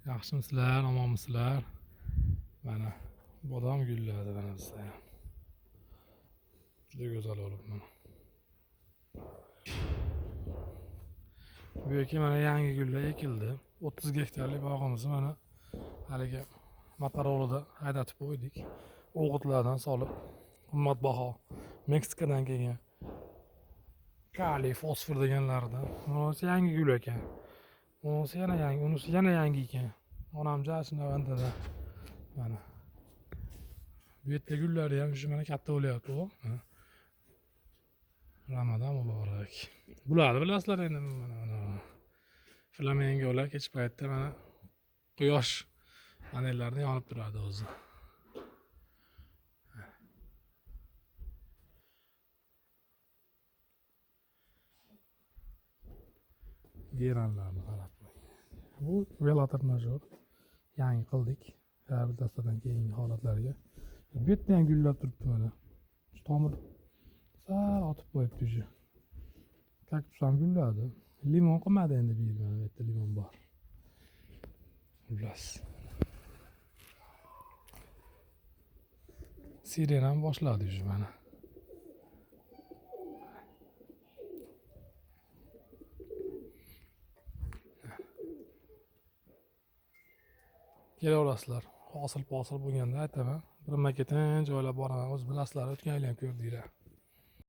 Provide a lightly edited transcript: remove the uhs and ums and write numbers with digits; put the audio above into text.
Yaxshimisizlar, omonmisizlar? Mana bodom gulladi mana bizda ham. Juda go'zal bo'lib mana. Bu yerga mana yangi gullar ekildi. 30 gektarlik bog'imizni mana haligi Motorola'da haydatib qo'ydik. O'g'itlardan solib qimmatbaho Meksikadan kelgan kaliy, fosfor deganlardan. Bunisi yangi gul ekan. Bunisi yana yangi ekan. Onam jashnavandada. Mana bu yerda gullari ham shu mana katta bo'lyapti u. Ramazon muborak. Bularni bilasizlar endi mana flamengolar kech paytda mana quyosh panellarida yonib turadi o'zi. Geranlarni qarab qo'ying. Bu velotrенажер yangi qildik. Reabilitatsiyadan keyingi holatlarga. Bu yerda ham gullab turibdi mana. Tomir sal otib qo'yibdi shu. Kaktus ham gulladi. Limon qilmadi endi bu yil mana bu yerda limon bor. Xullas. Sirena ham boshladi shu mana. Kelaverasizlar. Hosil bo'lganda aytaman. Bir maketin joylab boraman. O'z bilasizlar, o'tgan yil ham ko'rdinglar.